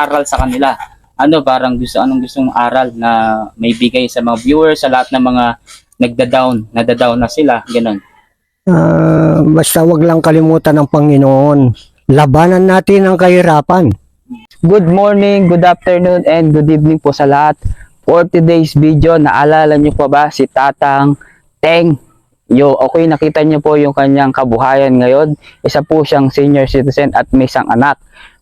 aral sa kanila. Ano, parang anong gustong aral na may bigay sa mga viewers, sa lahat ng mga nadadown na sila, ganun. Basta wag lang kalimutan ng Panginoon. Labanan natin ang kahirapan. Good morning, good afternoon, and good evening po sa lahat. For today's video, naalala nyo pa ba si Tatang Teng? Okay, nakita nyo po yung kanyang kabuhayan ngayon. Isa po siyang senior citizen at may isang anak.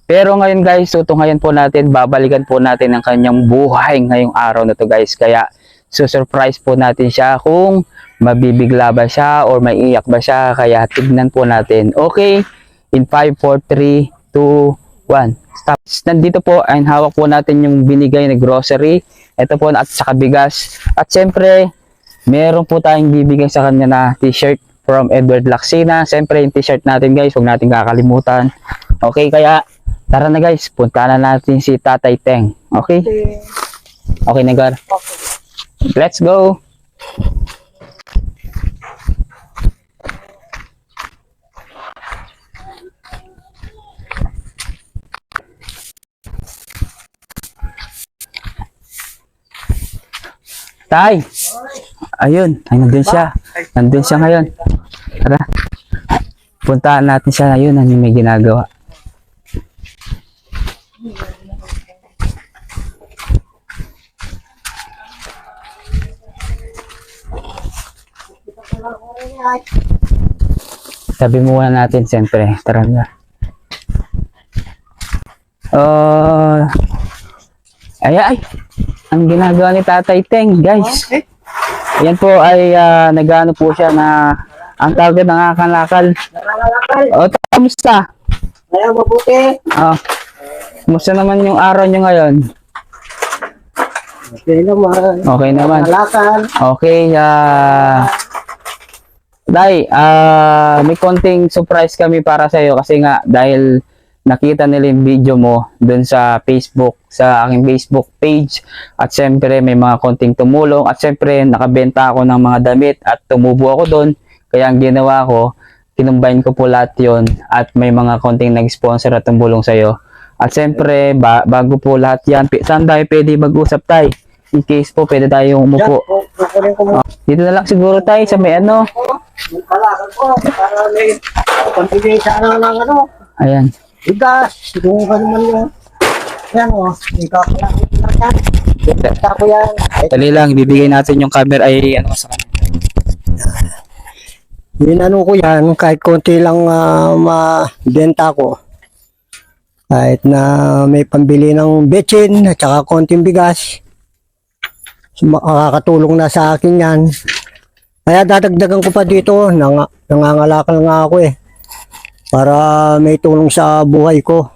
Pero ngayon guys, tutunghayan po natin, babalikan po natin ang kanyang buhay ngayong araw na to guys. Kaya surprise po natin siya kung mabibigla ba siya or maiiyak ba siya. Kaya tignan po natin. Okay, in 5, 4, 3, 2, 1. Stop. Nandito po, ay hawak po natin yung binigay na grocery. Ito po at saka bigas. At syempre, meron po tayong bibigay sa kanya na t-shirt from Edward Lacsina. Syempre, yung t-shirt natin guys, huwag natin kakalimutan. Okay, kaya tara na guys, punta na natin si Tatay Teng. Okay? Okay na gar. Let's go! Tay! Ayun, nandun siya. Nandun siya ngayon. Tara. Puntaan natin siya ngayon. Ano may ginagawa? Sabi muna natin siyempre. Tara na. Ay. Ang ginagawa ni Tatay Teng, guys. Yan po ay nagano po siya na ang tawag nangakalakal. O, kamusta? Ayaw, mabuti. Kamusta naman yung araw nyo ngayon? Okay naman. Okay naman. Malakan. Okay, Day, may konting surprise kami para sa iyo kasi nga dahil nakita nila yung video mo dun sa Facebook, sa aking Facebook page at syempre may mga konting tumulong at syempre nakabenta ako ng mga damit at tumubo ako dun kaya ang ginawa ko, kinumbine ko po lahat yun at may mga konting nag-sponsor at tumulong sa'yo at syempre bago po lahat yan, saan tayo pwede mag-usap tayo? In case po pwede tayong umupo dito na lang siguro tayo sa may ano Malakan po, para may pambigay sa ng ano. Ayan. Bigas, kung ano man yung yan o, ikaw ko lang yan. Ikaw ko yan. Dali lang, ibibigay natin yung camera ay ano sa kanya. Inano ko yan, kahit konti lang mabenta ko. Kahit na may pambili ng betsin at saka konting bigas. Makakatulong na sa akin yan. Kaya dadagdagan ko pa dito, nangangalakal nga ako eh. Para may tulong sa buhay ko.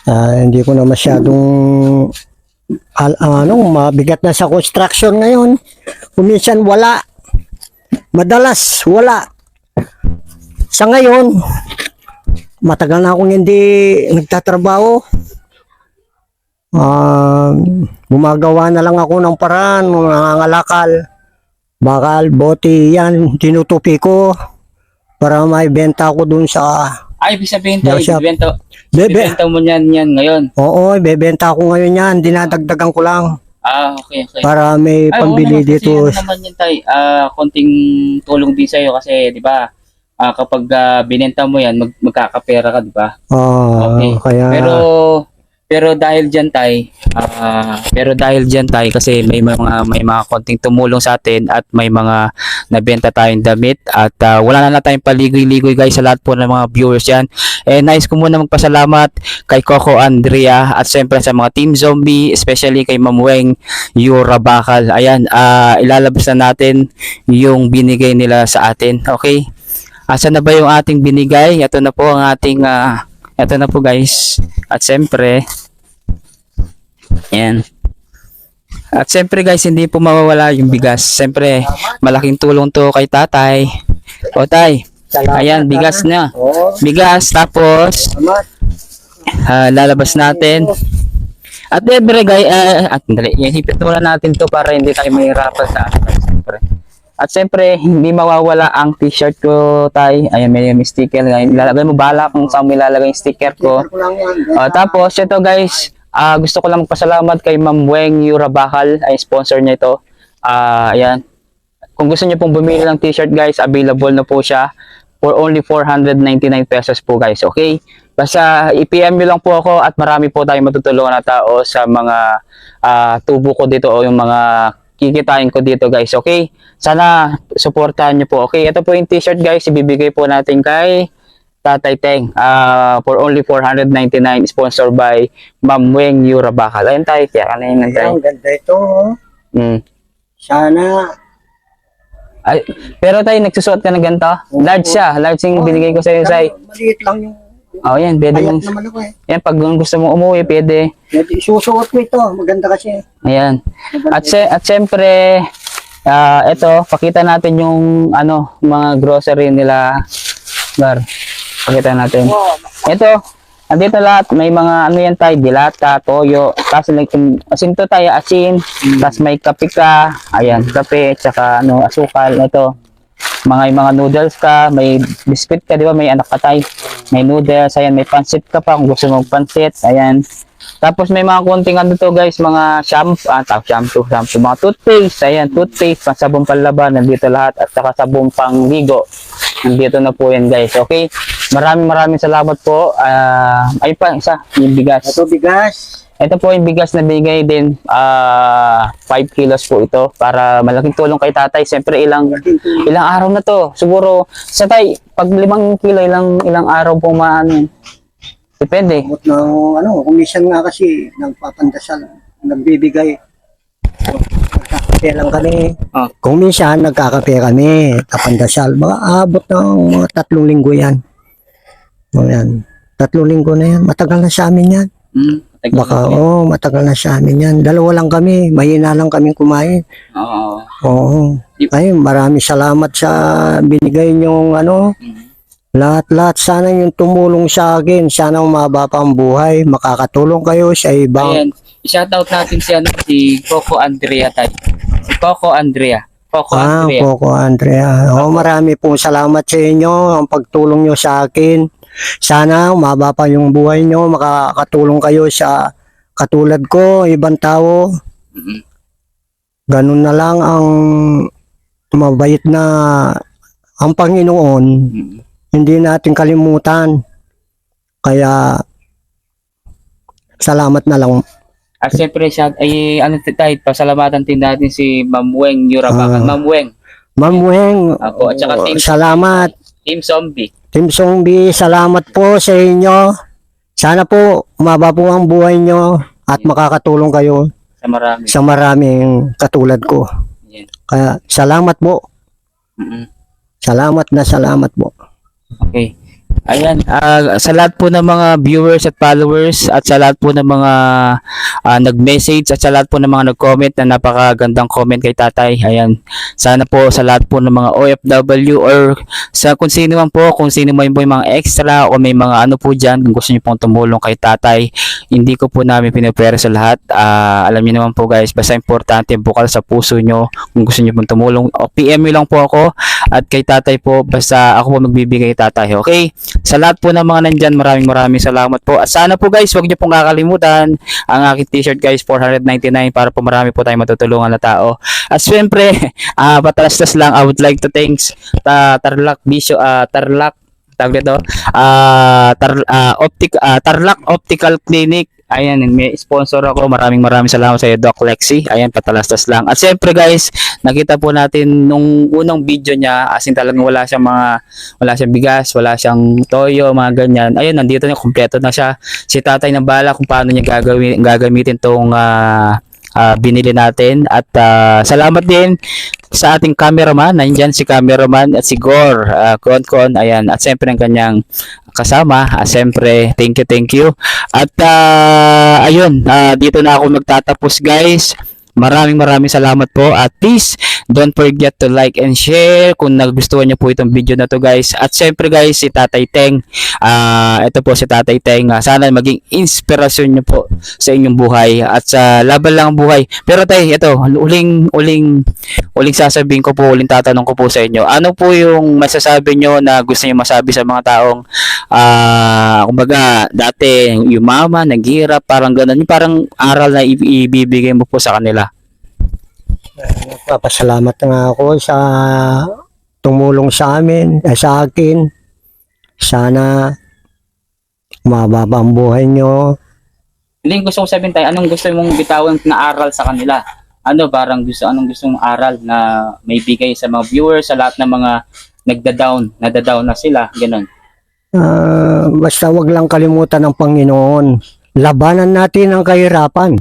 Hindi ko na masyadong mabigat na sa construction ngayon. Kuminsan wala. Madalas wala. Sa ngayon, matagal na akong hindi nagtatrabaho. Gumagawa na lang ako ng paraan, nangangalakal. Bakal, bote, yan, tinutupi ko. Para may benta ko dun sa... Ay, ibig sabihin tayo, bibenta mo yan ngayon. Oo, bebenta ko ngayon yan. Dinadagdagan ko lang. Okay. Para may pambili dito. Kasi naman yun tayo, konting tulong din sa'yo kasi, di ba, kapag binenta mo yan, magkakapera ka, di ba? Okay. Kaya... Pero dahil diyan tay kasi may mga konting tumulong sa atin at may mga nabenta tayong damit at wala na tayong paligoy-ligoy guys sa lahat po ng mga viewers yan. Nice ko muna magpasalamat kay Coco Andrea at siyempre sa mga Team Zombie, especially kay Ma'am Weng Yura Bakal. Ayan, ilalabas na natin yung binigay nila sa atin. Okay? Asan na ba yung ating binigay? Ito na po ang ating ito na po guys. At siyempre, yan. At siyempre guys, hindi po mawawala yung bigas. Siyempre, malaking tulong to kay tatay. O tay, ayan, bigas na. Bigas, tapos, lalabas natin. At siyempre guys, dali, hipit muna natin to para hindi tayo mahirapan sa atin. Siyempre. At siyempre, hindi mawawala ang t-shirt ko, tay. Ayan, may sticker. Ilalagay mo, bala kung saan mo ilalagay yung sticker ko. Ko lang yan. Tapos, ito guys, gusto ko lang magpasalamat kay Ma'am Weng Yura Bakal. Ay, sponsor niya ito. Ayan. Kung gusto niyo pong bumili ng t-shirt guys, available na po siya for only 499 pesos po guys. Okay? Basta i-PM nyo lang po ako at marami po tayong matutulungan na tao sa mga tubo ko dito o yung mga kikitain ko dito guys. Okay? Sana supportahan nyo po. Okay? Ito po yung t-shirt guys. Ibibigay po natin kay Tatay Teng for only 499, sponsored by Ma'am Weng Yura Bakal. Ayun tayo. Kaya ka na yun. Ang ganda ito. Sana. Ay, pero tayo, nagsusuot ka ng ganito? Large siya. Large yung binigay ko sa'yo, Sai. Maliit lang yung Yan. Pwede ayat mong, naman ako yan, pag gusto mo umuwi, pwede. Isusuot ko ito. Maganda kasi. Ayan. At syempre, ito, pakita natin yung, mga grocery nila. Gar, pakita natin. Ito, andito lahat, may mga yan tayo, dilata, toyo, tapos asin to tayo, asin, tapos may kape ka, ayan, kape, tsaka asukal, ito, mga noodles ka, may biscuit ka, di ba, may anak ka tayo, may noodles, ayan, may pansit ka pa, kung gusto mong pansit, ayan, tapos may mga konting to guys, mga shampoo, mga toothpaste, ayan, toothpaste, sabong panlaban, nandito lahat, at saka sabong pangligo, nandito na po yan guys, okay? Maraming salamat po. Ay pa, isa, yung bigas. Ito bigas. Ito po yung bigas na bigay din. 5 kilos po ito para malaking tulong kay tatay. Siyempre ilang araw na to. Siguro, sa tay, pag 5 kilo, ilang araw po maano. Depende. Abot ng kumisan nga kasi nagpapandasal, nagbibigay. Nagkakape lang kami. Kung minsan nagkakape kami, kapandasal, abot ng mga 3 linggo yan. O yan, 3 linggo na yan. Matagal na sa amin yan. Baka, matagal na sa amin yan. 2 lang kami, mahina lang kami kumain. Oo. Ay, maraming salamat sa binigay niyong lahat-lahat. Sana yung tumulong sa akin. Sana umaba pa ang buhay. Makakatulong kayo sa ibang. Ayan, shoutout natin si Coco Andrea tayo. Si Coco Andrea. Coco Andrea. Coco Andrea. Marami pong salamat sa inyo. Ang pagtulong nyo sa akin. Sana umaba pa yung buhay nyo. Makakatulong kayo sa katulad ko, ibang tao. Ganun na lang ang mabait na ang Panginoon. Hindi natin kalimutan. Kaya salamat na lang. At siyempre, tayo, pasalamatan din natin si Ma'am Weng Yura Bakal. Ma'am Weng. Ako, at saka salamat. Team Zombie. Team Zombie, salamat po sa inyo. Sana po umaba po ang buhay nyo at makakatulong kayo sa maraming katulad ko. Yeah. Kaya salamat po. Salamat po. Okay. Ayan, sa lahat po ng mga viewers at followers at sa lahat po ng mga nag-message at sa lahat po ng mga nag-comment na napakagandang comment kay tatay. Ayan, sana po sa lahat po ng mga OFW or sa kung sino man po yung mga extra o may mga po dyan, kung gusto niyo pong tumulong kay tatay, hindi ko po namin pinapera sa lahat. Alam niyo naman po guys, basta importante bukal sa puso nyo kung gusto niyo pong tumulong. O PM nyo lang po ako at kay tatay po, basta ako po magbibigay kay tatay. Okay? Sa lahat po ng mga nandyan, maraming salamat po. At sana po guys, huwag niyo pong kakalimutan ang aking t-shirt guys, 499 para po marami po tayong matutulungan na tao. At syempre, patalastas lang, I would like to thanks Tarlac Optical Clinic. Ayan, may sponsor ako. Maraming salamat sa iyo, Doc Lexi. Ayan, patalastas lang. At syempre guys, nakita po natin nung unang video niya, as in talagang wala siyang bigas, wala siyang toyo, mga ganyan. Ayun, nandito na, kompleto na siya. Si tatay na bala kung paano niya gagamitin tong binili natin. At salamat din sa ating cameraman. Nandiyan si cameraman at si Gore Konkon. Ayan, at syempre ang kanyang kasama. Siyempre, thank you. At ayun, dito na ako magtatapos guys. Maraming salamat po at please don't forget to like and share kung nagustuhan niyo po itong video na to guys. At syempre guys, si Tatay Teng, ito po si Tatay Teng, sana maging inspirasyon niyo po sa inyong buhay at sa laban lang ang buhay. Pero tay, ito, uling sasabihin ko po, uling tatanong ko po sa inyo. Ano po yung masasabi niyo na gusto niyo masabi sa mga taong kumbaga dati yumaman, naghirap, parang ganun, yung parang aral na ibibigay mo po sa kanila? Nagpapasalamat nga ako sa tumulong sa amin, sa akin. Sana mababa ang buhay nyo. Hindi, gusto ko sabihin tayo, anong gusto mong bitawan na aral sa kanila? Ano, parang anong gusto mong aral na may bigay sa mga viewers, sa lahat ng mga nadadown na sila, ganun. Basta wag lang kalimutan ng Panginoon. Labanan natin ang kahirapan.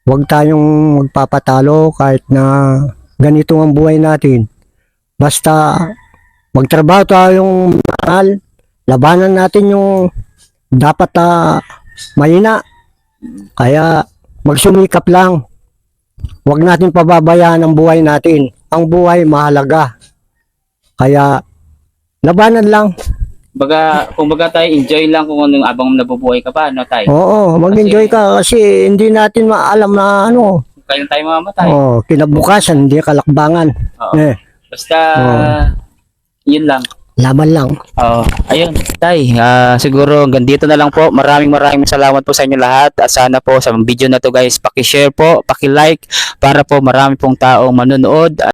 Huwag tayong magpapatalo kahit na ganito ang buhay natin. Basta magtrabaho tayong mahal. Labanan natin yung dapat mahina. Kaya magsumikap lang. Huwag natin pababayaan ang buhay natin. Ang buhay mahalaga. Kaya labanan lang. Kumbaga tayo, enjoy lang kung anong abang nabubuhay ka pa, no tayo? Oo, mag-enjoy ka kasi hindi natin maalam na ano. Kailan tayo mamamatay? Oo, kinabukasan, hindi kalakbangan. Oo. Basta, yun lang. Laban lang. Ayun, tay, siguro hanggang dito na lang po. Maraming salamat po sa inyo lahat at sana po sa video na to guys, paki-share po, paki-like para po marami pong taong manonood.